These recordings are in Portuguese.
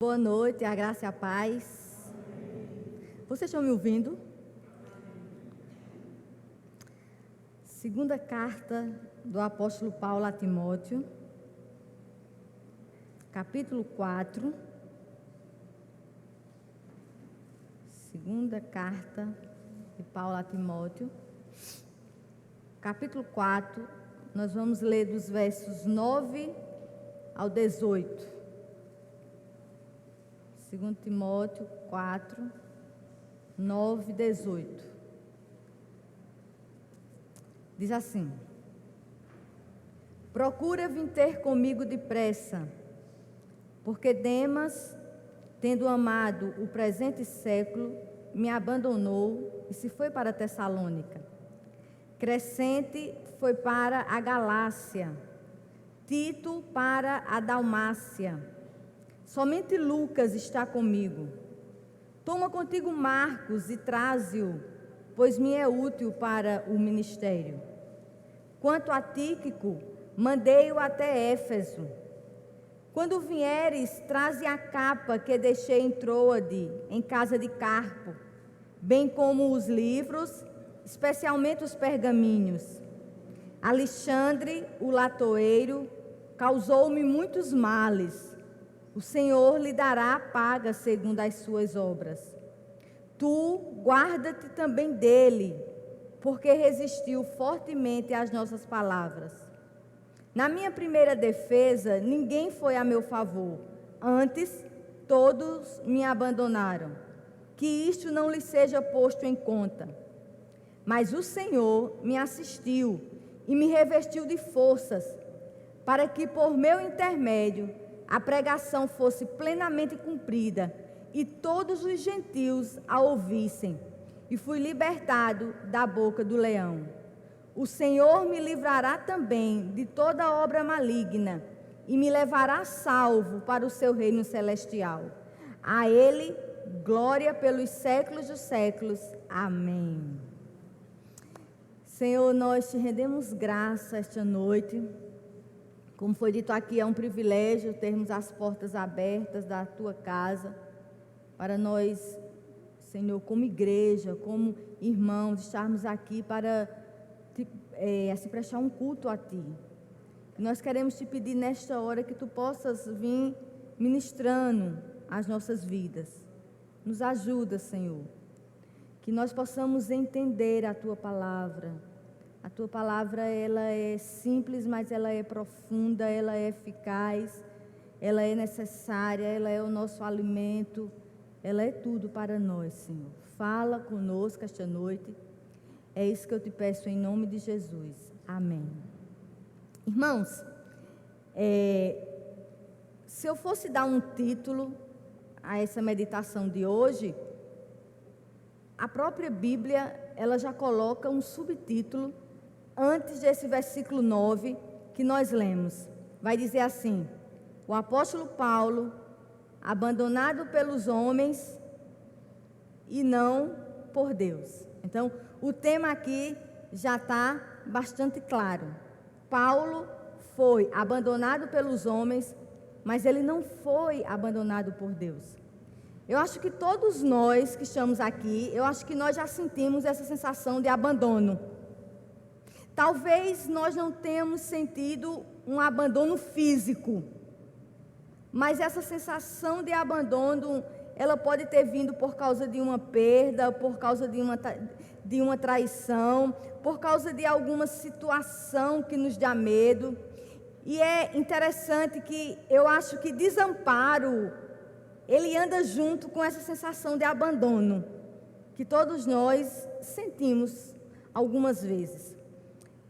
Boa noite, a graça e a paz. Vocês estão me ouvindo? Segunda carta do apóstolo Paulo a Timóteo, capítulo 4. Segunda carta de Paulo a Timóteo, capítulo 4, nós vamos ler dos versos 9 ao 18. 2 Timóteo 4, 9 e 18. Diz assim: procura vir ter comigo depressa, porque Demas, tendo amado o presente século, me abandonou e se foi para Tessalônica. Crescente foi para a Galácia, Tito para a Dalmácia. Somente Lucas está comigo. Toma contigo Marcos e traze-o, pois me é útil para o ministério. Quanto a Tíquico, mandei-o até Éfeso. Quando vieres, traze a capa que deixei em Troade, em casa de Carpo, bem como os livros, especialmente os pergaminhos. Alexandre, o latoeiro, causou-me muitos males. O Senhor lhe dará a paga segundo as suas obras. Tu guarda-te também dele, porque resistiu fortemente às nossas palavras. Na minha primeira defesa, ninguém foi a meu favor. Antes, todos me abandonaram. Que isto não lhe seja posto em conta. Mas o Senhor me assistiu e me revestiu de forças, para que por meu intermédio a pregação fosse plenamente cumprida e todos os gentios a ouvissem, e fui libertado da boca do leão. O Senhor me livrará também de toda obra maligna e me levará salvo para o seu reino celestial. A Ele, glória pelos séculos dos séculos. Amém. Senhor, nós te rendemos graça esta noite. Como foi dito aqui, é um privilégio termos as portas abertas da tua casa para nós, Senhor, como igreja, como irmãos, estarmos aqui para assim, prestar um culto a ti. Nós queremos te pedir nesta hora que tu possas vir ministrando as nossas vidas. Nos ajuda, Senhor, que nós possamos entender a tua palavra. A tua palavra, ela é simples, mas ela é profunda, ela é eficaz, ela é necessária, ela é o nosso alimento, ela é tudo para nós, Senhor. Fala conosco esta noite. É isso que eu te peço em nome de Jesus. Amém. Irmãos, se eu fosse dar um título a essa meditação de hoje, a própria Bíblia, ela já coloca um subtítulo antes desse versículo 9 que nós lemos. Vai dizer assim: o apóstolo Paulo, abandonado pelos homens e não por Deus. Então, o tema aqui já está bastante claro. Paulo foi abandonado pelos homens, mas ele não foi abandonado por Deus. Eu acho que todos nós que estamos aqui, eu acho que nós já sentimos essa sensação de abandono. Talvez nós não tenhamos sentido um abandono físico, mas essa sensação de abandono, ela pode ter vindo por causa de uma perda, por causa de uma traição, por causa de alguma situação que nos dá medo. E é interessante que eu acho que desamparo, ele anda junto com essa sensação de abandono, que todos nós sentimos algumas vezes.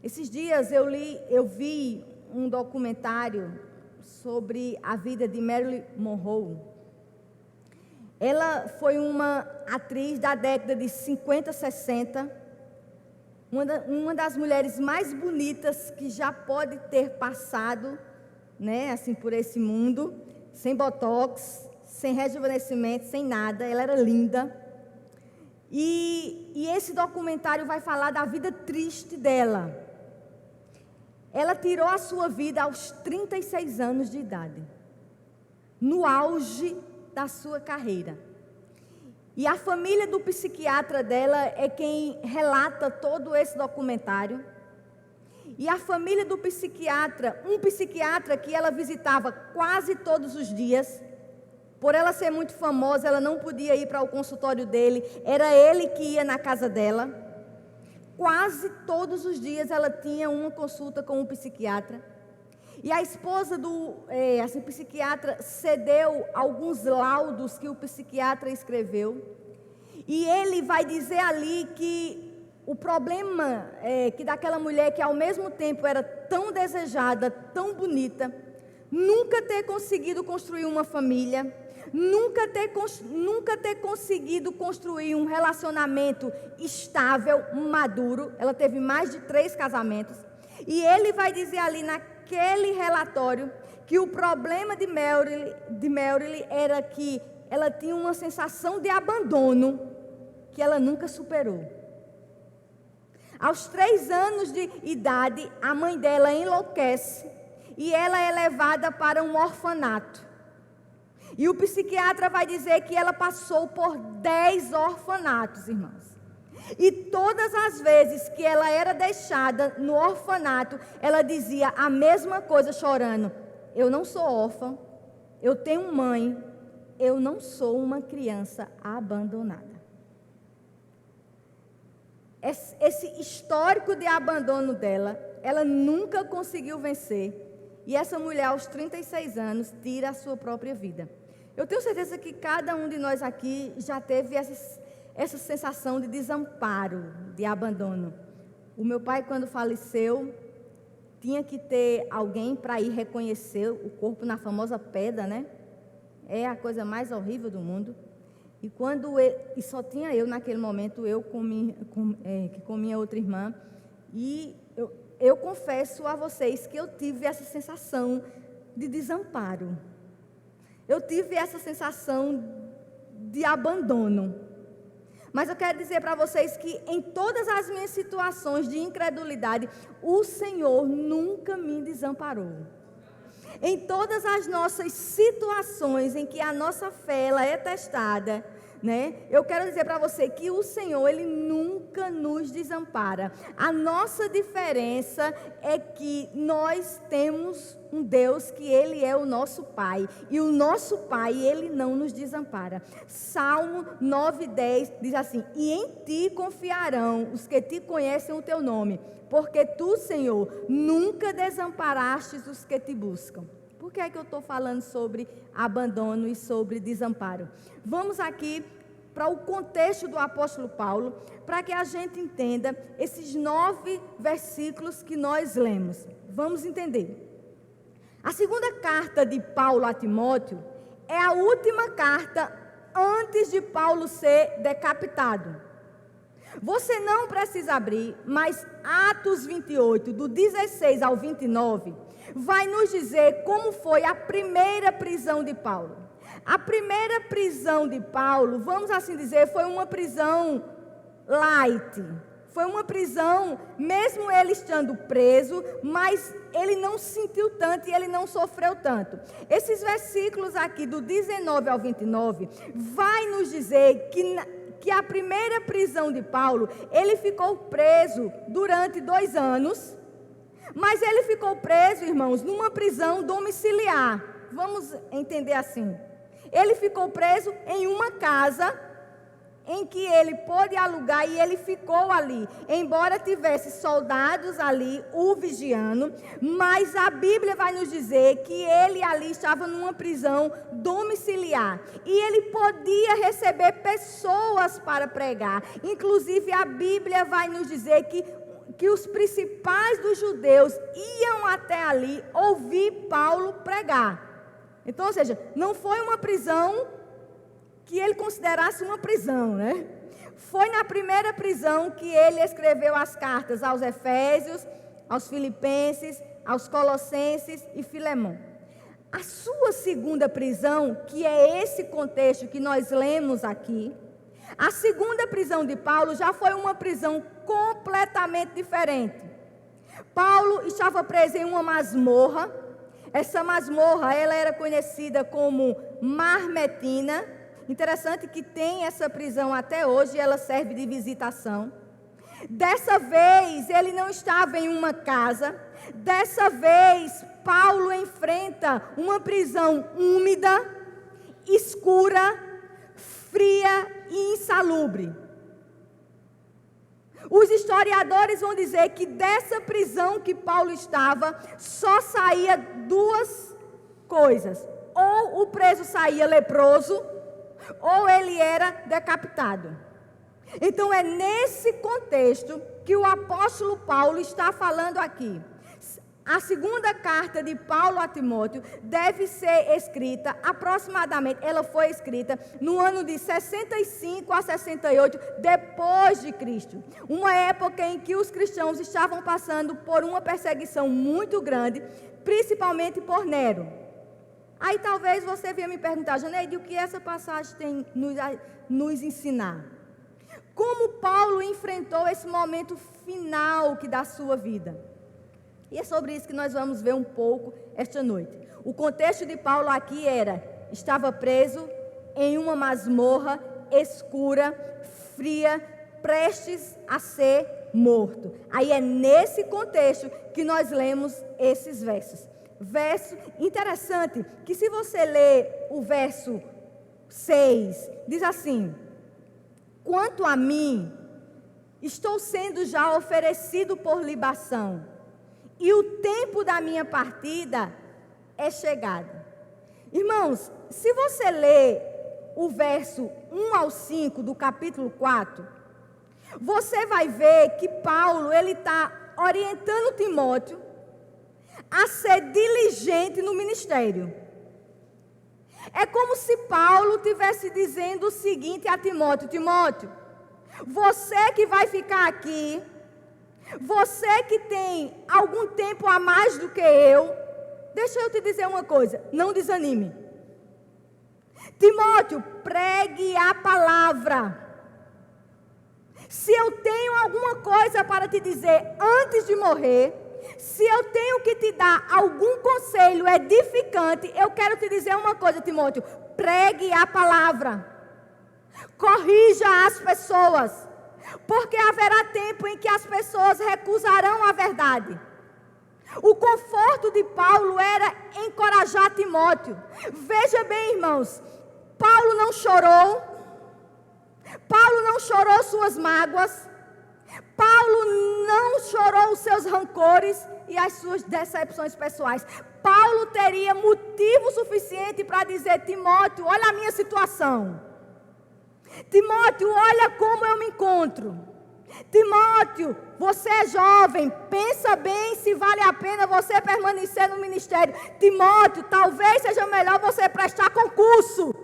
Esses dias eu vi um documentário sobre a vida de Marilyn Monroe. Ela foi uma atriz da década de 50, 60, uma das mulheres mais bonitas que já pode ter passado, né, assim, por esse mundo, sem botox, sem rejuvenescimento, sem nada. Ela era linda. E esse documentário vai falar da vida triste dela. Ela tirou a sua vida aos 36 anos de idade, no auge da sua carreira. E a família do psiquiatra dela é quem relata todo esse documentário. E a família do psiquiatra, um psiquiatra que ela visitava quase todos os dias, por ela ser muito famosa, ela não podia ir para o consultório dele, era ele que ia na casa dela. Quase todos os dias ela tinha uma consulta com um psiquiatra. E a esposa do psiquiatra cedeu alguns laudos que o psiquiatra escreveu. E ele vai dizer ali que o problema que daquela mulher, que ao mesmo tempo era tão desejada, tão bonita, nunca ter conseguido construir uma família, nunca ter conseguido construir um relacionamento estável, maduro. Ela teve mais de 3 casamentos. E ele vai dizer ali naquele relatório que o problema de Marilyn era que ela tinha uma sensação de abandono que ela nunca superou. Aos 3 anos de idade, a mãe dela enlouquece e ela é levada para um orfanato. E o psiquiatra vai dizer que ela passou por 10 orfanatos, irmãos. E todas as vezes que ela era deixada no orfanato, ela dizia a mesma coisa chorando: eu não sou órfã, eu tenho mãe, eu não sou uma criança abandonada. Esse histórico de abandono dela, ela nunca conseguiu vencer. E essa mulher, aos 36 anos, tira a sua própria vida. Eu tenho certeza que cada um de nós aqui já teve essa sensação de desamparo, de abandono. O meu pai, quando faleceu, tinha que ter alguém para ir reconhecer o corpo na famosa pedra, né? É a coisa mais horrível do mundo. E só tinha eu naquele momento, eu com minha outra irmã. E eu confesso a vocês que eu tive essa sensação de desamparo. Eu tive essa sensação de abandono. Mas eu quero dizer para vocês que em todas as minhas situações de incredulidade, o Senhor nunca me desamparou. Em todas as nossas situações em que a nossa fé ela é testada, né? Eu quero dizer para você que o Senhor, Ele nunca nos desampara. A nossa diferença é que nós temos um Deus que Ele é o nosso Pai. E o nosso Pai, Ele não nos desampara. Salmo 9:10 diz assim: e em Ti confiarão os que Te conhecem o Teu nome, porque Tu, Senhor, nunca desamparastes os que Te buscam. Por que é que eu estou falando sobre abandono e sobre desamparo? Vamos aqui para o contexto do apóstolo Paulo, para que a gente entenda esses 9 versículos que nós lemos. Vamos entender. A segunda carta de Paulo a Timóteo é a última carta antes de Paulo ser decapitado. Você não precisa abrir, mas Atos 28, do 16 ao 29, vai nos dizer como foi a primeira prisão de Paulo. A primeira prisão de Paulo, vamos assim dizer, foi uma prisão light. Foi uma prisão, mesmo ele estando preso, mas ele não sentiu tanto e ele não sofreu tanto. Esses versículos aqui, do 19 ao 29, vai nos dizer que a primeira prisão de Paulo, ele ficou preso durante 2 anos, mas ele ficou preso, irmãos, numa prisão domiciliar. Vamos entender assim. Ele ficou preso em uma casa em que ele pôde alugar e ele ficou ali. Embora tivesse soldados ali o vigiando, mas a Bíblia vai nos dizer que ele ali estava numa prisão domiciliar. E ele podia receber pessoas para pregar. Inclusive a Bíblia vai nos dizer que os principais dos judeus iam até ali ouvir Paulo pregar. Então, ou seja, não foi uma prisão que ele considerasse uma prisão, né? Foi na primeira prisão que ele escreveu as cartas aos Efésios, aos Filipenses, aos Colossenses e Filemão. A sua segunda prisão, que é esse contexto que nós lemos aqui, a segunda prisão de Paulo já foi uma prisão completamente diferente. Paulo estava preso em uma masmorra. Essa masmorra, ela era conhecida como Marmetina. Interessante que tem essa prisão até hoje, ela serve de visitação. Dessa vez, ele não estava em uma casa. Dessa vez, Paulo enfrenta uma prisão úmida, escura, fria e insalubre. Os historiadores vão dizer que dessa prisão que Paulo estava, só saía duas coisas. Ou o preso saía leproso, ou ele era decapitado. Então é nesse contexto que o apóstolo Paulo está falando aqui. A segunda carta de Paulo a Timóteo deve ser escrita aproximadamente, ela foi escrita no ano de 65 a 68 depois de Cristo. Uma época em que os cristãos estavam passando por uma perseguição muito grande, principalmente por Nero. Aí talvez você venha me perguntar, Janeide, o que essa passagem tem nos ensinar? Como Paulo enfrentou esse momento final da sua vida? E é sobre isso que nós vamos ver um pouco esta noite. O contexto de Paulo aqui estava preso em uma masmorra escura, fria, prestes a ser morto. Aí é nesse contexto que nós lemos esses versos. Verso interessante, que se você ler o verso 6, diz assim: quanto a mim, estou sendo já oferecido por libação, e o tempo da minha partida é chegado. Irmãos, se você ler o verso 1 ao 5 do capítulo 4, você vai ver que Paulo, ele está orientando Timóteo a ser diligente no ministério. É como se Paulo estivesse dizendo o seguinte a Timóteo: Timóteo, você que vai ficar aqui, você que tem algum tempo a mais do que eu, deixa eu te dizer uma coisa, não desanime. Timóteo, pregue a palavra. Se eu tenho alguma coisa para te dizer antes de morrer, se eu tenho que te dar algum conselho edificante, eu quero te dizer uma coisa, Timóteo: pregue a palavra. Corrija as pessoas, porque haverá tempo em que as pessoas recusarão a verdade. O conforto de Paulo era encorajar Timóteo. Veja bem, irmãos, Paulo não chorou suas mágoas, Paulo não chorou os seus rancores e as suas decepções pessoais. Paulo teria motivo suficiente para dizer: Timóteo, olha a minha situação. Timóteo, olha como eu me encontro. Timóteo, você é jovem, pensa bem se vale a pena você permanecer no ministério. Timóteo, talvez seja melhor você prestar concurso.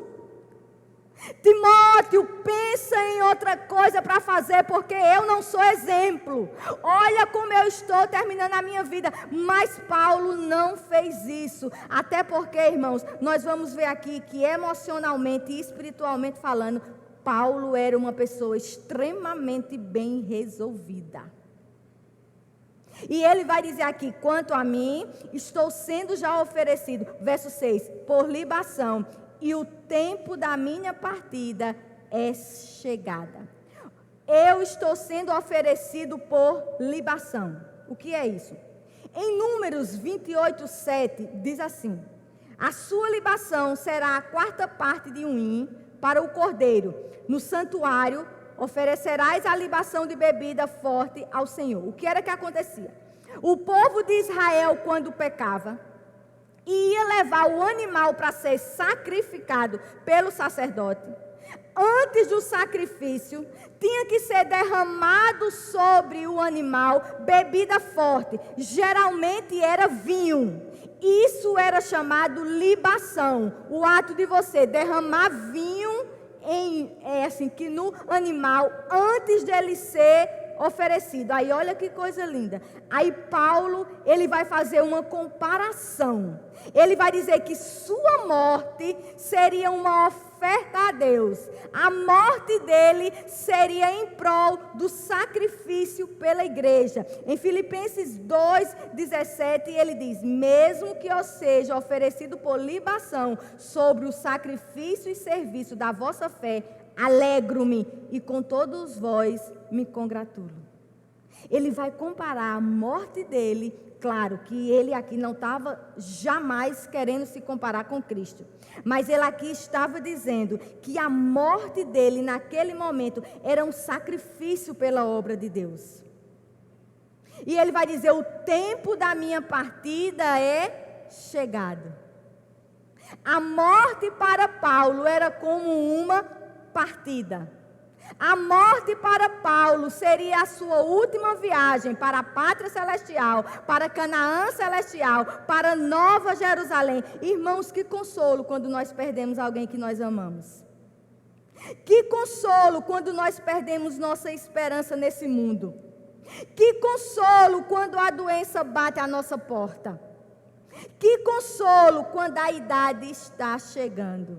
Timóteo, pensa em outra coisa para fazer, porque eu não sou exemplo. Olha como eu estou terminando a minha vida. Mas Paulo não fez isso. Até porque, irmãos, nós vamos ver aqui que emocionalmente e espiritualmente falando, Paulo era uma pessoa extremamente bem resolvida. E ele vai dizer aqui: quanto a mim, estou sendo já oferecido, verso 6, por libação, e o tempo da minha partida é chegada. Eu estou sendo oferecido por libação. O que é isso? Em Números 28:7 diz assim: a sua libação será a 4ª parte de um hin para o cordeiro. No santuário oferecerás a libação de bebida forte ao Senhor. O que era que acontecia? O povo de Israel, quando pecava, ia levar o animal para ser sacrificado pelo sacerdote. Antes do sacrifício, tinha que ser derramado sobre o animal bebida forte. Geralmente era vinho. Isso era chamado libação. O ato de você derramar vinho no animal antes dele ser oferecido. Aí olha que coisa linda. Aí Paulo, ele vai fazer uma comparação. Ele vai dizer que sua morte seria uma oferta a Deus. A morte dele seria em prol do sacrifício pela igreja. Em Filipenses 2:17, ele diz: mesmo que eu seja oferecido por libação sobre o sacrifício e serviço da vossa fé, alegro-me e com todos vós me congratulo. Ele vai comparar a morte dele, claro que ele aqui não estava jamais querendo se comparar com Cristo, mas ele aqui estava dizendo que a morte dele naquele momento era um sacrifício pela obra de Deus. E ele vai dizer: o tempo da minha partida é chegado. A morte para Paulo era como uma partida. A morte para Paulo seria a sua última viagem para a pátria celestial, para Canaã celestial, para Nova Jerusalém. Irmãos, que consolo quando nós perdemos alguém que nós amamos. Que consolo quando nós perdemos nossa esperança nesse mundo. Que consolo quando a doença bate à nossa porta. Que consolo quando a idade está chegando.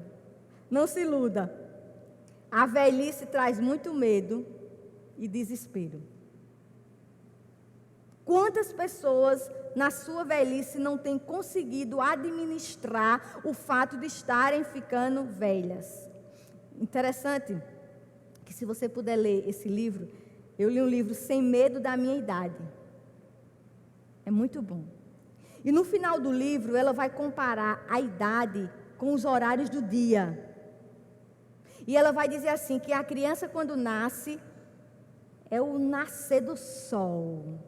Não se iluda. A velhice traz muito medo e desespero. Quantas pessoas na sua velhice não têm conseguido administrar o fato de estarem ficando velhas? Interessante que, se você puder ler esse livro, eu li um livro, Sem Medo da Minha Idade. É muito bom. E no final do livro, ela vai comparar a idade com os horários do dia. E ela vai dizer assim, que a criança quando nasce, é o nascer do sol.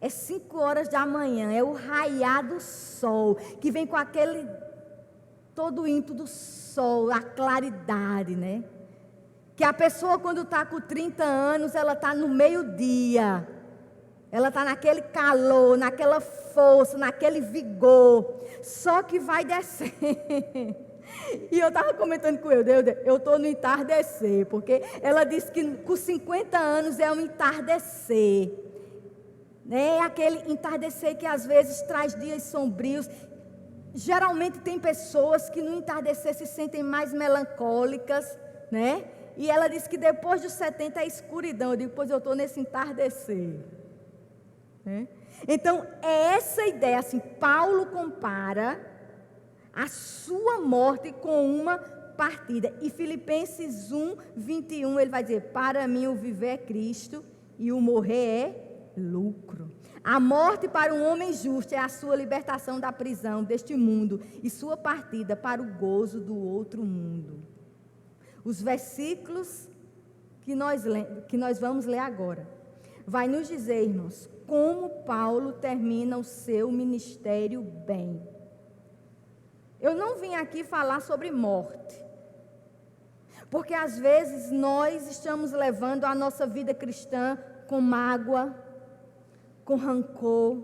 É 5 horas da manhã, é o raiar do sol, que vem com aquele todo o ímpeto do sol, a claridade, né? Que a pessoa quando está com 30 anos, ela está no meio-dia. Ela está naquele calor, naquela força, naquele vigor. Só que vai descer. E eu estava comentando com eu estou no entardecer, porque ela disse que com 50 anos é um entardecer. É aquele entardecer que às vezes traz dias sombrios. Geralmente tem pessoas que no entardecer se sentem mais melancólicas, né? E ela disse que depois dos 70 é escuridão. Eu digo, pois eu estou nesse entardecer. Então, é essa ideia, assim, Paulo compara a sua morte com uma partida. E Filipenses 1:21, ele vai dizer: para mim o viver é Cristo e o morrer é lucro. A morte para um homem justo é a sua libertação da prisão deste mundo e sua partida para o gozo do outro mundo. Os versículos que nós vamos ler agora vai nos dizer, irmãos, como Paulo termina o seu ministério bem. Eu não vim aqui falar sobre morte, porque às vezes nós estamos levando a nossa vida cristã com mágoa, com rancor.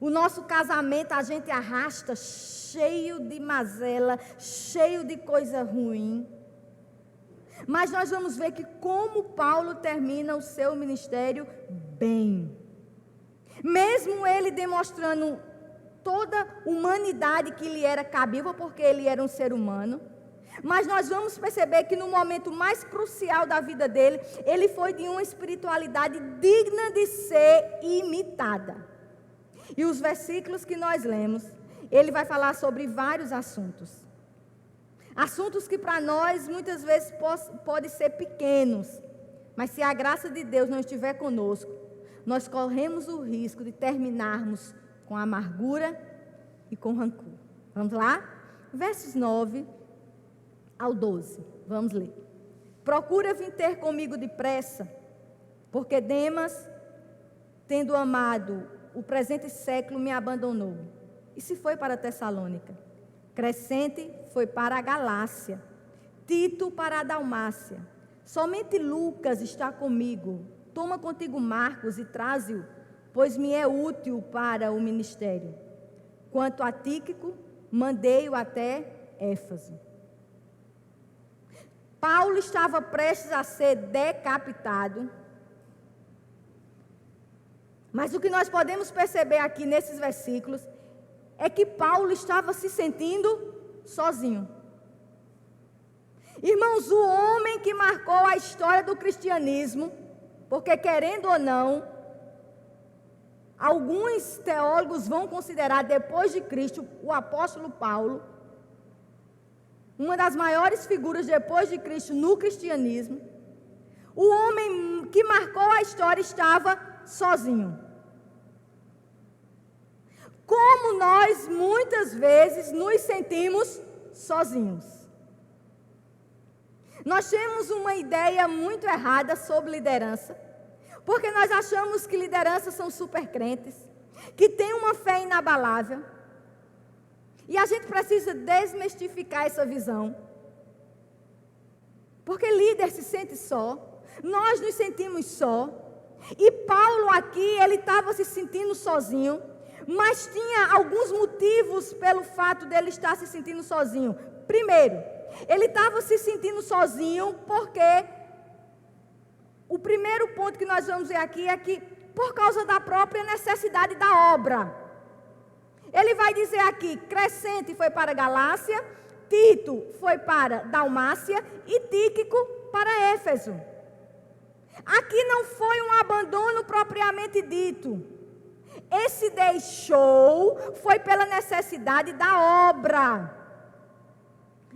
O nosso casamento a gente arrasta cheio de mazela, cheio de coisa ruim. Mas nós vamos ver que como Paulo termina o seu ministério bem. Mesmo ele demonstrando toda a humanidade que lhe era cabível, porque ele era um ser humano. Mas nós vamos perceber que no momento mais crucial da vida dele, ele foi de uma espiritualidade digna de ser imitada. E os versículos que nós lemos, ele vai falar sobre vários assuntos. Assuntos que para nós muitas vezes podem ser pequenos, mas se a graça de Deus não estiver conosco, nós corremos o risco de terminarmos com amargura e com rancor. Vamos lá? Versos 9 ao 12. Vamos ler. Procura vir ter comigo depressa, porque Demas, tendo amado o presente século, me abandonou e se foi para Tessalônica. Crescente foi para a Galácia, Tito para a Dalmácia. Somente Lucas está comigo. Toma contigo Marcos e traze-o, pois me é útil para o ministério. Quanto a Tíquico, mandei-o até Éfeso. Paulo estava prestes a ser decapitado. Mas o que nós podemos perceber aqui nesses versículos é que Paulo estava se sentindo sozinho. Irmãos, o homem que marcou a história do cristianismo, porque querendo ou não, alguns teólogos vão considerar depois de Cristo o apóstolo Paulo uma das maiores figuras depois de Cristo no cristianismo. O homem que marcou a história estava sozinho. Como nós muitas vezes nos sentimos sozinhos. Nós temos uma ideia muito errada sobre liderança, porque nós achamos que lideranças são super crentes, que têm uma fé inabalável. E a gente precisa desmistificar essa visão. Porque líder se sente só, nós nos sentimos só. E Paulo aqui, ele estava se sentindo sozinho, mas tinha alguns motivos pelo fato dele estar se sentindo sozinho. Primeiro, ele estava se sentindo sozinho porque o primeiro ponto que nós vamos ver aqui é que por causa da própria necessidade da obra. Ele vai dizer aqui, Crescente foi para Galácia, Tito foi para Dalmácia e Tíquico para Éfeso. Aqui não foi um abandono propriamente dito. Esse deixou foi pela necessidade da obra,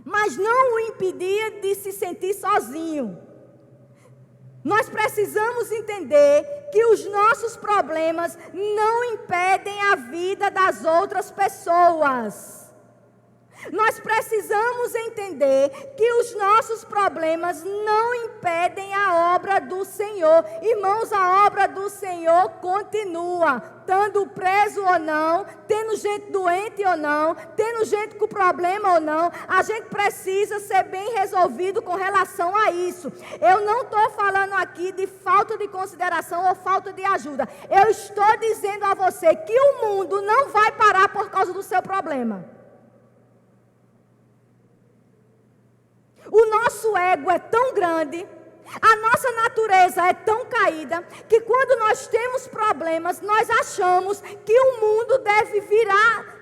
mas não o impedia de se sentir sozinho. Nós precisamos entender que os nossos problemas não impedem a vida das outras pessoas. Nós precisamos entender que os nossos problemas não impedem a obra do Senhor. Irmãos, a obra do Senhor continua, estando preso ou não, tendo gente doente ou não, tendo gente com problema ou não. A gente precisa ser bem resolvido com relação a isso. Eu não estou falando aqui de falta de consideração ou falta de ajuda. Eu estou dizendo a você que o mundo não vai parar por causa do seu problema. O nosso ego é tão grande, a nossa natureza é tão caída, que quando nós temos problemas, nós achamos que o mundo deve virar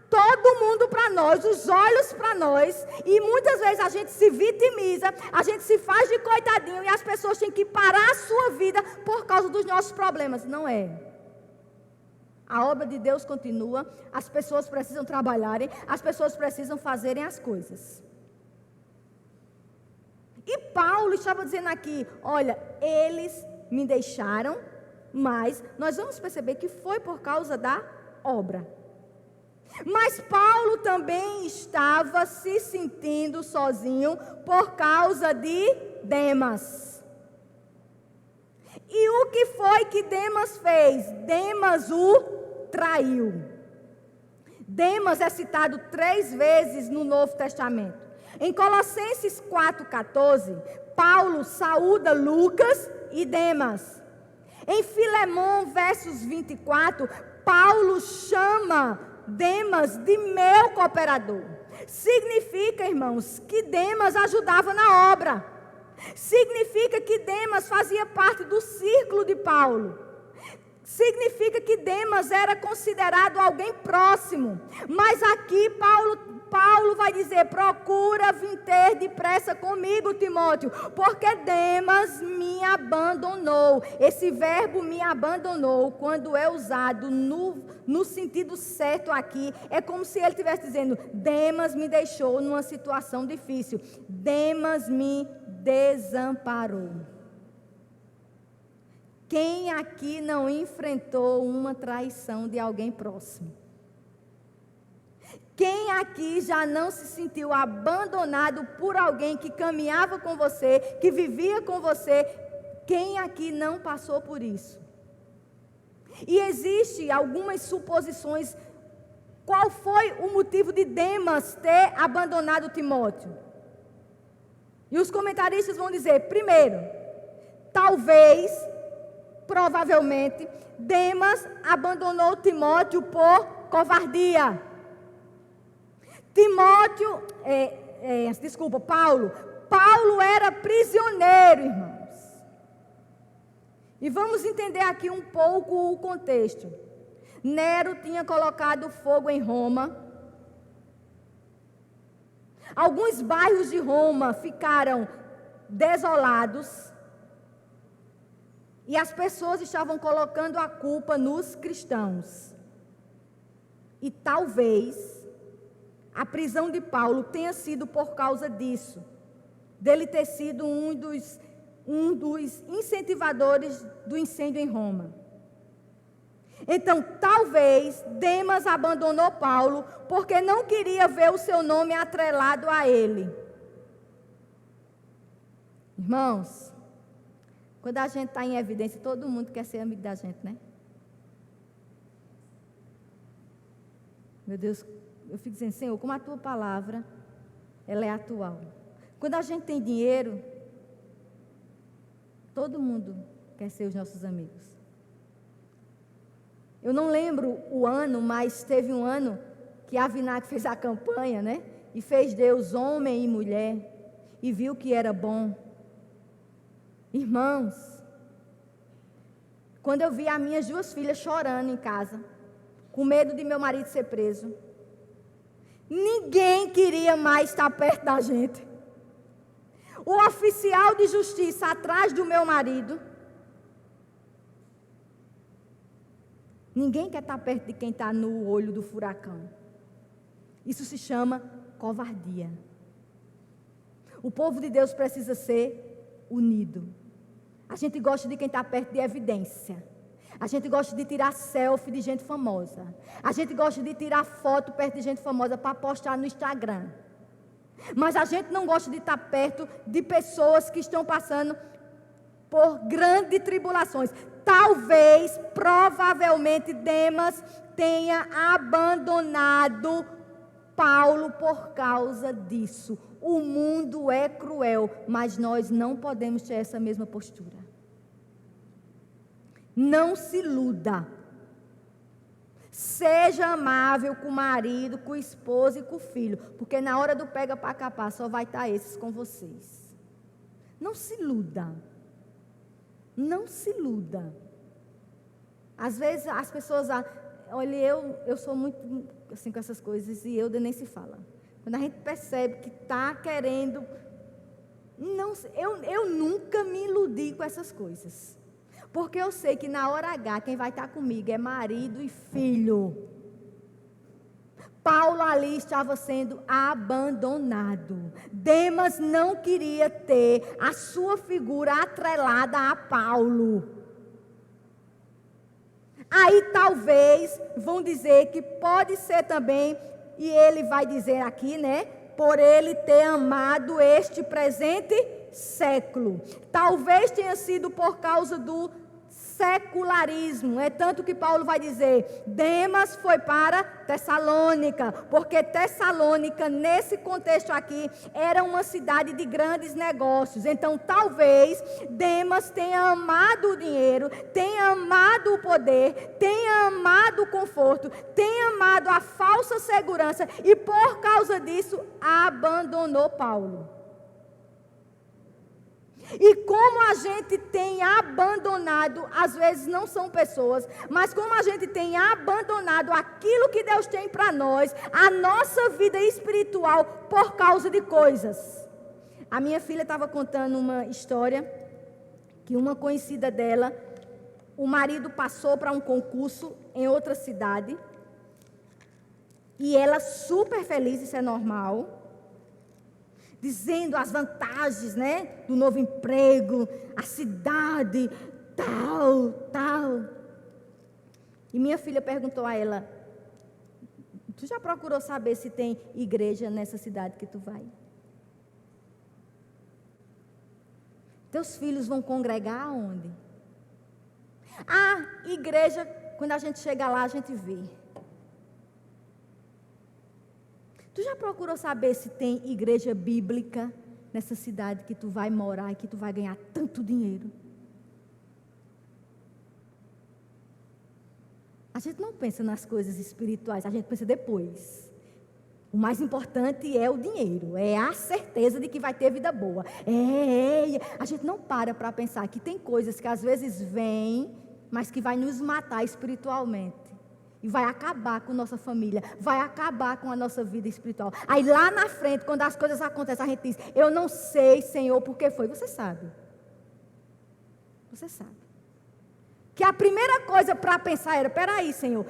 todo mundo para nós, os olhos para nós, e muitas vezes a gente se vitimiza, a gente se faz de coitadinho, e as pessoas têm que parar a sua vida por causa dos nossos problemas. Não é. A obra de Deus continua, as pessoas precisam trabalharem, as pessoas precisam fazerem as coisas. E Paulo estava dizendo aqui, olha, eles me deixaram, mas nós vamos perceber que foi por causa da obra. Mas Paulo também estava se sentindo sozinho por causa de Demas. E o que foi que Demas fez? Demas o traiu. Demas é citado 3 vezes no Novo Testamento. Em Colossenses 4,14, Paulo saúda Lucas e Demas. Em Filemão, versos 24, Paulo chama Demas de meu cooperador. Significa, irmãos, que Demas ajudava na obra. Significa que Demas fazia parte do círculo de Paulo. Significa que Demas era considerado alguém próximo. Mas aqui Paulo vai dizer, procura vir ter depressa comigo, Timóteo, porque Demas me abandonou. Esse verbo me abandonou, quando é usado no sentido certo aqui, é como se ele estivesse dizendo, Demas me deixou numa situação difícil. Demas me desamparou. Quem aqui não enfrentou uma traição de alguém próximo? Quem aqui já não se sentiu abandonado por alguém que caminhava com você, que vivia com você? Quem aqui não passou por isso? E existe algumas suposições. Qual foi o motivo de Demas ter abandonado Timóteo? E os comentaristas vão dizer, primeiro, talvez, provavelmente, Demas abandonou Timóteo por Paulo Paulo era prisioneiro, irmãos. E vamos entender aqui um pouco o contexto. Nero tinha colocado fogo em Roma. Alguns bairros de Roma ficaram desolados. E as pessoas estavam colocando a culpa nos cristãos. E talvez a prisão de Paulo tenha sido por causa disso. Dele ter sido um dos incentivadores do incêndio em Roma. Então, talvez Demas abandonou Paulo porque não queria ver o seu nome atrelado a ele. Irmãos, quando a gente está em evidência, todo mundo quer ser amigo da gente, né? Meu Deus, eu fico dizendo, Senhor, como a tua palavra, ela é atual. Quando a gente tem dinheiro, todo mundo quer ser os nossos amigos. Eu não lembro o ano, mas teve um ano que a Vinac fez a campanha, né? E fez Deus homem e mulher, e viu que era bom. Irmãos, quando eu vi as minhas 2 filhas chorando em casa, com medo de meu marido ser preso, ninguém queria mais estar perto da gente. O oficial de justiça atrás do meu marido, ninguém quer estar perto de quem está no olho do furacão. Isso se chama covardia. O povo de Deus precisa ser unido. A gente gosta de quem está perto de evidência. A gente gosta de tirar selfie de gente famosa. A gente gosta de tirar foto perto de gente famosa para postar no Instagram. Mas a gente não gosta de estar perto de pessoas que estão passando por grandes tribulações. Talvez, provavelmente, Demas tenha abandonado Paulo por causa disso. O mundo é cruel, mas nós não podemos ter essa mesma postura. Não se iluda. Seja amável com o marido, com a esposa e com o filho, porque na hora do pega para capar só vai estar esses com vocês. Não se iluda. Não se iluda. Às vezes as pessoas, olha, eu sou muito assim com essas coisas e eu nem se fala. Quando a gente percebe que está querendo, eu nunca me iludi com essas coisas. Porque eu sei que na hora H, quem vai estar comigo é marido e filho. Paulo ali estava sendo abandonado. Demas não queria ter a sua figura atrelada a Paulo. Aí talvez vão dizer que pode ser também, e ele vai dizer aqui, né? Por ele ter amado este presente século. Talvez tenha sido por causa do secularismo. É tanto que Paulo vai dizer, Demas foi para Tessalônica, porque Tessalônica, nesse contexto aqui, era uma cidade de grandes negócios. Então, talvez Demas tenha amado o dinheiro, tenha amado o poder, tenha amado o conforto, tenha amado a falsa segurança e, por causa disso, abandonou Paulo. E como a gente tem abandonado, às vezes não são pessoas, mas como a gente tem abandonado aquilo que Deus tem para nós, a nossa vida espiritual, por causa de coisas. A minha filha estava contando uma história, que uma conhecida dela, o marido passou para um concurso em outra cidade, e ela super feliz, isso é normal, dizendo as vantagens, né, do novo emprego, a cidade, tal. E minha filha perguntou a ela, tu já procurou saber se tem igreja nessa cidade que tu vai? Teus filhos vão congregar aonde? Igreja, quando a gente chega lá, a gente vê. Tu já procurou saber se tem igreja bíblica nessa cidade que tu vai morar e que tu vai ganhar tanto dinheiro? A gente não pensa nas coisas espirituais, a gente pensa depois. O mais importante é o dinheiro, é a certeza de que vai ter vida boa. A gente não para pensar que tem coisas que às vezes vêm, mas que vai nos matar espiritualmente. E vai acabar com nossa família, vai acabar com a nossa vida espiritual. Aí lá na frente, quando as coisas acontecem, a gente diz, eu não sei, Senhor, por que foi. Você sabe. Você sabe. Que a primeira coisa para pensar era, peraí, Senhor,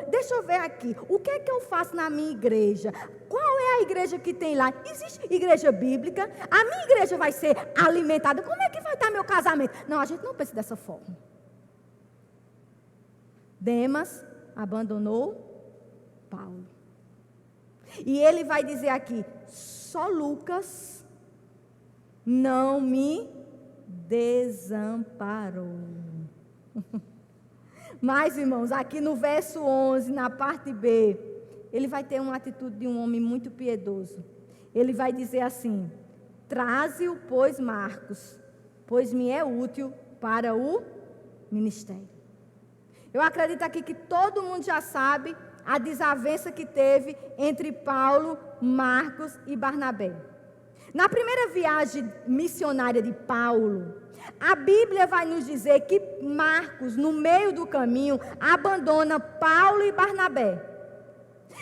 deixa eu ver aqui, o que é que eu faço na minha igreja? Qual é a igreja que tem lá? Existe igreja bíblica? A minha igreja vai ser alimentada? Como é que vai estar meu casamento? Não, a gente não pensa dessa forma. Demas abandonou Paulo. E ele vai dizer aqui, só Lucas não me desamparou. Mas, irmãos, aqui no verso 11, na parte B, ele vai ter uma atitude de um homem muito piedoso. Ele vai dizer assim, traze-o, pois, Marcos, pois me é útil para o ministério. Eu acredito aqui que todo mundo já sabe a desavença que teve entre Paulo, Marcos e Barnabé. Na primeira viagem missionária de Paulo, a Bíblia vai nos dizer que Marcos, no meio do caminho, abandona Paulo e Barnabé.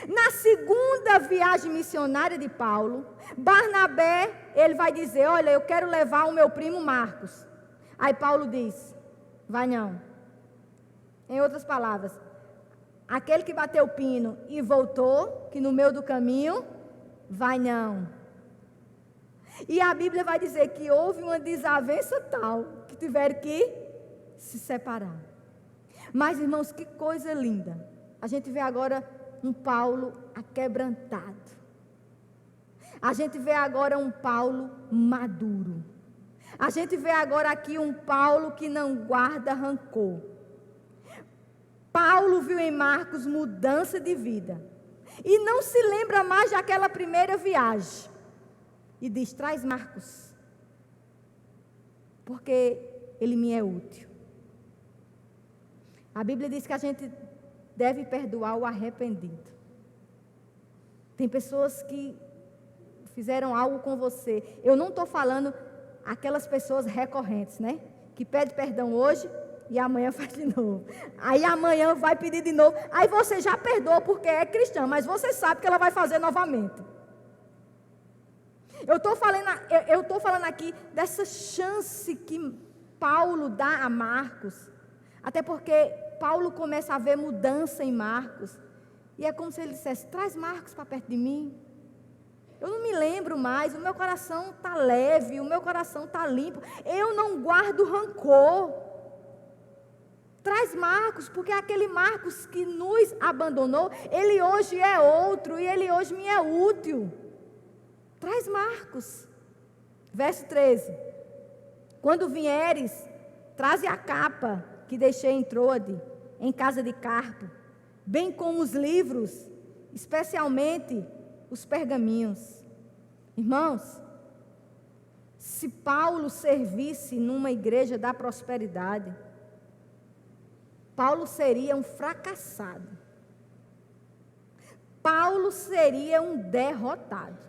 Na segunda viagem missionária de Paulo, Barnabé, ele vai dizer, olha, eu quero levar o meu primo Marcos. Aí Paulo diz, vai não. Em outras palavras, aquele que bateu o pino e voltou, que no meio do caminho, vai não. E a Bíblia vai dizer que houve uma desavença tal, que tiveram que se separar. Mas, irmãos, que coisa linda. A gente vê agora um Paulo aquebrantado. A gente vê agora um Paulo maduro. A gente vê agora aqui um Paulo que não guarda rancor. Paulo viu em Marcos mudança de vida. E não se lembra mais daquela primeira viagem. E diz, traz Marcos. Porque ele me é útil. A Bíblia diz que a gente deve perdoar o arrependido. Tem pessoas que fizeram algo com você. Eu não estou falando aquelas pessoas recorrentes, né? Que pede perdão hoje e amanhã faz de novo. Aí amanhã vai pedir de novo. Aí você já perdoa porque é cristã, mas você sabe que ela vai fazer novamente. Eu estou falando aqui dessa chance que Paulo dá a Marcos. Até porque Paulo começa a ver mudança em Marcos. E é como se ele dissesse, traz Marcos para perto de mim. Eu não me lembro mais, o meu coração está leve, o meu coração está limpo. Eu não guardo rancor. Traz Marcos, porque aquele Marcos que nos abandonou, ele hoje é outro e ele hoje me é útil. Traz Marcos. Verso 13. Quando vieres, traze a capa que deixei em Troade, em casa de Carpo, bem como os livros, especialmente os pergaminhos. Irmãos, se Paulo servisse numa igreja da prosperidade, Paulo seria um fracassado. Paulo seria um derrotado.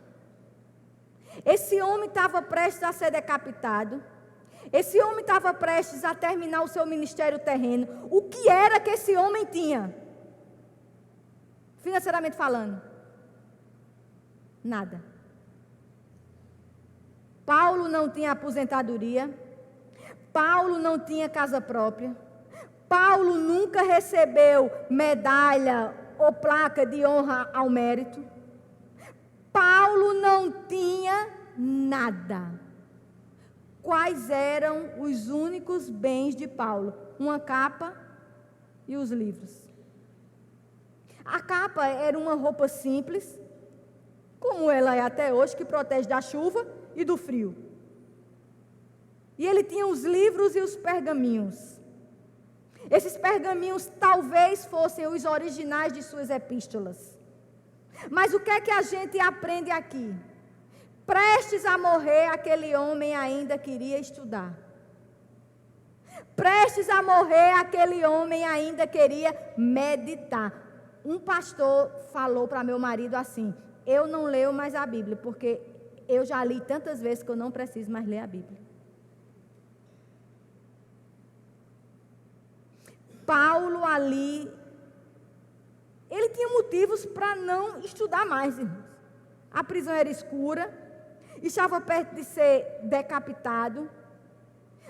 Esse homem estava prestes a ser decapitado. Esse homem estava prestes a terminar o seu ministério terreno. O que era que esse homem tinha? Financeiramente falando, nada. Paulo não tinha aposentadoria. Paulo não tinha casa própria. Paulo nunca recebeu medalha ou placa de honra ao mérito. Paulo não tinha nada. Quais eram os únicos bens de Paulo? Uma capa e os livros. A capa era uma roupa simples, como ela é até hoje, que protege da chuva e do frio. E ele tinha os livros e os pergaminhos. Esses pergaminhos talvez fossem os originais de suas epístolas. Mas o que é que a gente aprende aqui? Prestes a morrer, aquele homem ainda queria estudar. Prestes a morrer, aquele homem ainda queria meditar. Um pastor falou para meu marido assim, eu não leio mais a Bíblia, porque eu já li tantas vezes que eu não preciso mais ler a Bíblia. Paulo ali, ele tinha motivos para não estudar mais, irmãos. A prisão era escura, estava perto de ser decapitado,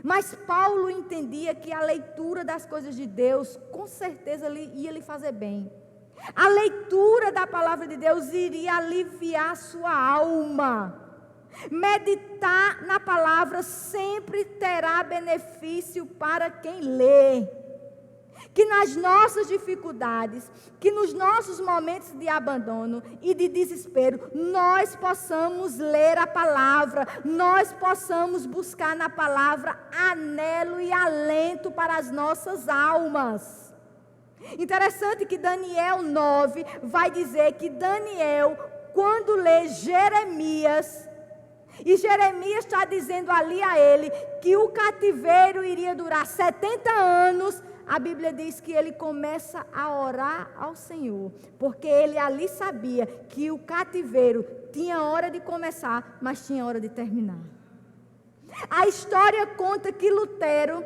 mas Paulo entendia que a leitura das coisas de Deus, com certeza ia lhe fazer bem. A leitura da palavra de Deus iria aliviar sua alma. Meditar na palavra sempre terá benefício para quem lê. Que nas nossas dificuldades, que nos nossos momentos de abandono e de desespero, nós possamos ler a palavra, nós possamos buscar na palavra anelo e alento para as nossas almas. Interessante que Daniel 9 vai dizer que Daniel, quando lê Jeremias, e Jeremias está dizendo ali a ele que o cativeiro iria durar 70 anos, a Bíblia diz que ele começa a orar ao Senhor, porque ele ali sabia que o cativeiro tinha hora de começar, mas tinha hora de terminar. A história conta que Lutero,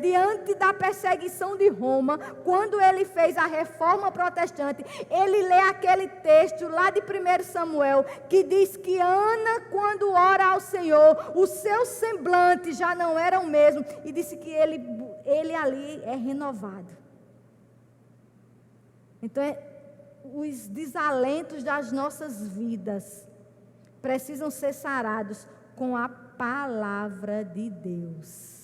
diante da perseguição de Roma, quando ele fez a reforma protestante, ele lê aquele texto lá de 1 Samuel, que diz que Ana, quando ora ao Senhor, o seu semblante já não era o mesmo, e disse que ele ali é renovado. Então, os desalentos das nossas vidas precisam ser sarados com a palavra de Deus.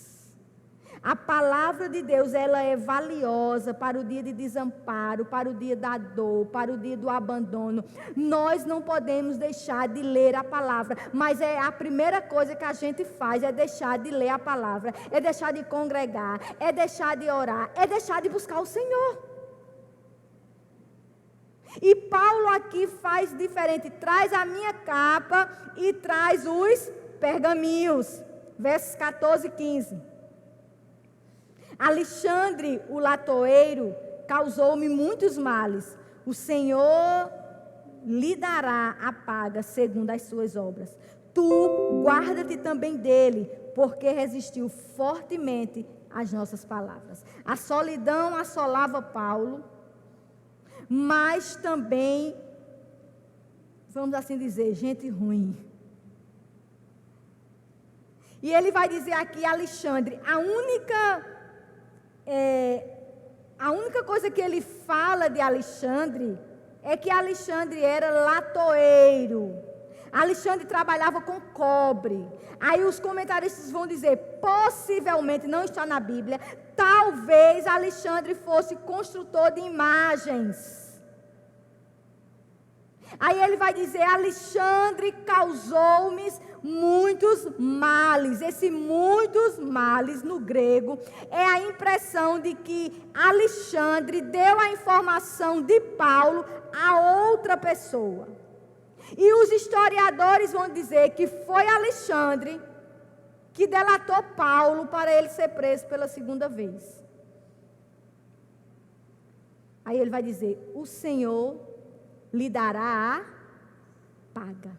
A palavra de Deus, ela é valiosa para o dia de desamparo, para o dia da dor, para o dia do abandono. Nós não podemos deixar de ler a palavra, mas é a primeira coisa que a gente faz, é deixar de ler a palavra, é deixar de congregar, é deixar de orar, é deixar de buscar o Senhor. E Paulo aqui faz diferente, traz a minha capa e traz os pergaminhos, versos 14 e 15. Alexandre, o latoeiro, causou-me muitos males. O Senhor lhe dará a paga segundo as suas obras. Tu guarda-te também dele, porque resistiu fortemente às nossas palavras. A solidão assolava Paulo, mas também, vamos assim dizer, gente ruim. E ele vai dizer aqui, Alexandre, a única coisa que ele fala de Alexandre é que Alexandre era latoeiro. Alexandre trabalhava com cobre. Aí os comentaristas vão dizer, possivelmente, não está na Bíblia, talvez Alexandre fosse construtor de imagens. Aí ele vai dizer, Alexandre causou-me muitos males. Esse muitos males no grego é a impressão de que Alexandre deu a informação de Paulo a outra pessoa. E os historiadores vão dizer que foi Alexandre que delatou Paulo para ele ser preso pela segunda vez. Aí ele vai dizer, o Senhor lhe dará a paga.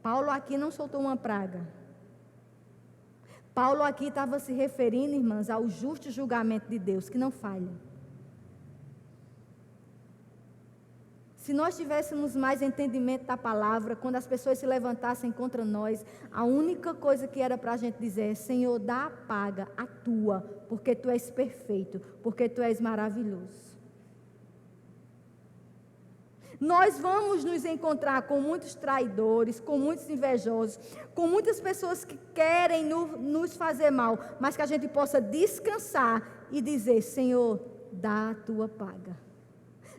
Paulo aqui não soltou uma praga. Paulo aqui estava se referindo, irmãs, ao justo julgamento de Deus, que não falha. Se nós tivéssemos mais entendimento da palavra, quando as pessoas se levantassem contra nós, a única coisa que era para a gente dizer é, Senhor, dá a paga, a tua, porque tu és perfeito, porque tu és maravilhoso. Nós vamos nos encontrar com muitos traidores, com muitos invejosos, com muitas pessoas que querem nos fazer mal, mas que a gente possa descansar e dizer, Senhor, dá a tua paga.